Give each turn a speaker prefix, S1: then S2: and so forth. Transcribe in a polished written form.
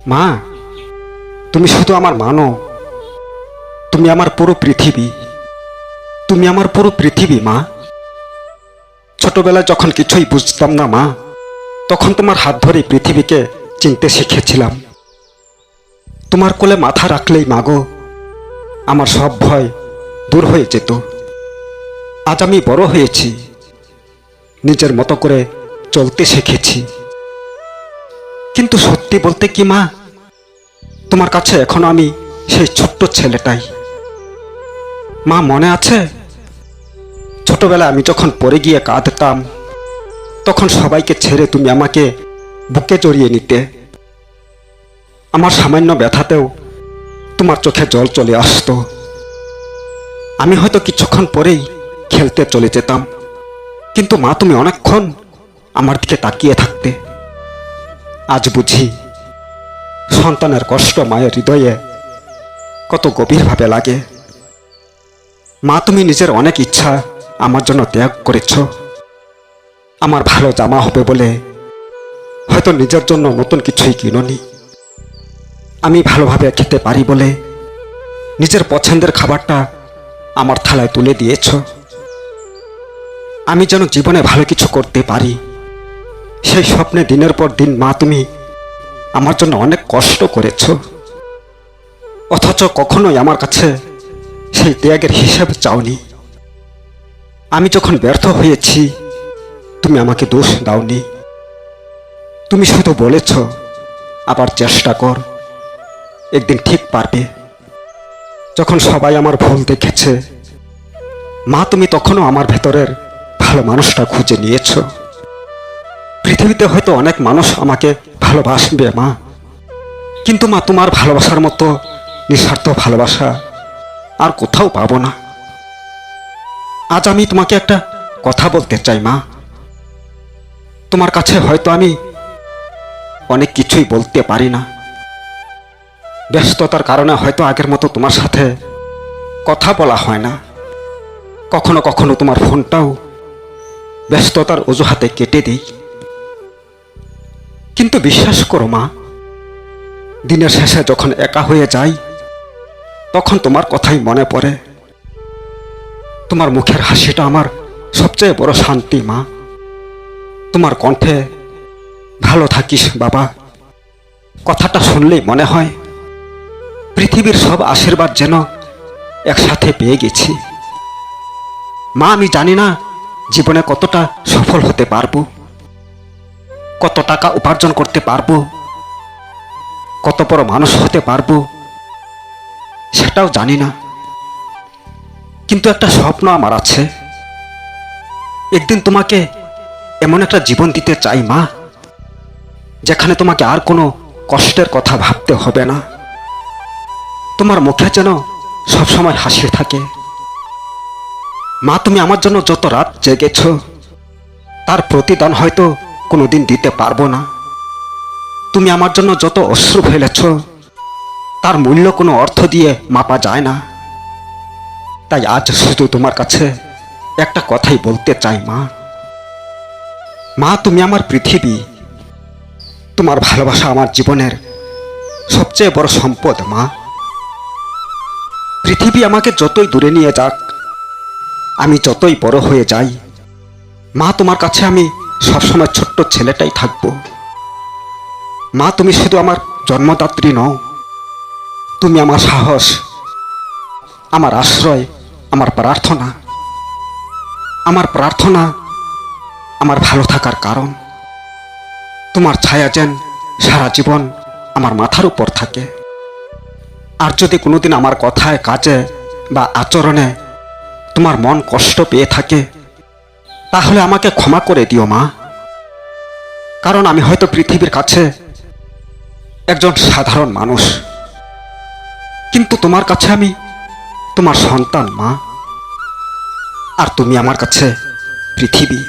S1: মা, তুমি শুধু আমার মানো, তুমি আমার পুরো পৃথিবী, তুমি আমার পুরো পৃথিবী মা। ছোটবেলায় যখন কিছুই বুঝতাম না মা, তখন তোমার হাত ধরে পৃথিবীকে চিনতে শিখেছিলাম। তোমার কোলে মাথা রাখলেই মাগো আমার সব ভয় দূর হয়ে যেত। আজ আমি বড় হয়েছি, নিজের মতো করে চলতে শিখেছি। কিন্তু সত্যি বলতে কি মা, তোমার কাছে এখনো আমি সেই ছোট্ট ছেলেটাই। মা, মনে আছে ছোটবেলায় আমি যখন পড়ে গিয়ে কাঁদতাম, তখন সবাইকে ছেড়ে তুমি আমাকে বুকে জড়িয়ে নিতে। আমার সামান্য ব্যথাতেও তোমার চোখে জল চলে আসতো। আমি হয়তো কিছুক্ষণ পরেই খেলতে চলে যেতাম, কিন্তু মা তুমি অনেকক্ষণ আমার দিকে তাকিয়ে থাকতে। আজ বুঝি সন্তানের কষ্ট মায়ের হৃদয়ে কত গভীরভাবে লাগে। মা, তুমি নিজের অনেক ইচ্ছা আমার জন্য ত্যাগ করেছ। আমার ভালো জামা হবে বলে হয়তো নিজের জন্য নতুন কিছুই কিনোনি। আমি ভালোভাবে খেতে পারি বলে নিজের পছন্দের খাবারটা আমার থালায় তুলে দিয়েছ। আমি যেন জীবনে ভালো কিছু করতে পারি, সেই স্বপ্নে দিনের পর দিন মা তুমি আমার জন্য অনেক কষ্ট করেছ। অথচ কখনোই আমার কাছে সেই ত্যাগের হিসাব চাওনি। আমি যখন ব্যর্থ হয়েছি, তুমি আমাকে দোষ দাওনি। তুমি শুধু বলেছ আবার চেষ্টা কর, একদিন ঠিক পারবে। যখন সবাই আমার ভুল দেখেছে মা, তুমি তখনও আমার ভেতরের ভালো মানুষটা খুঁজে নিয়েছ। পৃথিবীতে হয়তো অনেক মানুষ আমাকে ভালোবাসবে মা, কিন্তু মা তোমার ভালোবাসার মতো নিঃস্বার্থ ভালোবাসা আর কোথাও পাবো না। আজ আমি তোমাকে একটা কথা বলতে চাই মা। তোমার কাছে হয়তো আমি অনেক কিছুই বলতে পারি না, ব্যস্ততার কারণে হয়তো আগের মতো তোমার সাথে কথা বলা হয় না। কখনো কখনো তোমার ফোনটাও ব্যস্ততার অজুহাতে কেটে দিই। কিন্তু বিশ্বাস করো মা, দিনের শেষে যখন একা হয়ে যাই, তখন তোমার কথাই মনে পড়ে। তোমার মুখের হাসিটা আমার সবচেয়ে বড় শান্তি মা। তোমার কণ্ঠে ভালো থাকিস বাবা কথাটা শুনলেই মনে হয় পৃথিবীর সব আশীর্বাদ যেন একসাথে পেয়ে গেছি। মা, আমি জানি না জীবনে কতটা সফল হতে পারবো, কত টাকা উপার্জন করতে পারবো, কত বড় মানুষ হতে পারবো, সেটাও জানি না। কিন্তু একটা স্বপ্ন আমার আছে, একদিন তোমাকে এমন একটা জীবন দিতে চাই মা, যেখানে তোমাকে আর কোনো কষ্টের কথা ভাবতে হবে না। তোমার মুখে যেন সবসময় হাসি থাকে। মা, তুমি আমার জন্য যত রাত জেগেছ, তার প্রতিদান হয়তো কোনোদিন দিতে পারবো না। তুমি আমার জন্য যত অশ্রু ফেলেছ, তার মূল্য কোনো অর্থ দিয়ে মাপা যায় না। তাই আজ শুধু তোমার কাছে একটা কথাই বলতে চাই মা। মা, তুমি আমার পৃথিবী, তোমার ভালোবাসা আমার জীবনের সবচেয়ে বড় সম্পদ মা। পৃথিবী আমাকে যতই দূরে নিয়ে যাক, আমি যতই বড় হয়ে যাই, মা তোমার কাছে আমি সবসময় ছোট্ট ছেলেটাই থাকব। মা, তুমি শুধু আমার জন্মদাত্রী নও, তুমি আমার সাহস, আমার আশ্রয়, আমার প্রার্থনা। আমার প্রার্থনা আমার ভালো থাকার কারণ। তোমার ছায়া যেন সারা জীবন আমার মাথার উপর থাকে। আর যদি কোনোদিন আমার কথায়, কাজে বা আচরণে তোমার মন কষ্ট পেয়ে থাকে, তাহলে আমাকে ক্ষমা করে দিও মা। কারণ আমি হয়তো পৃথিবীর কাছে একজন সাধারণ মানুষ, কিন্তু তোমার কাছে আমি তোমার সন্তান মা। আর তুমি আমার কাছে পৃথিবী।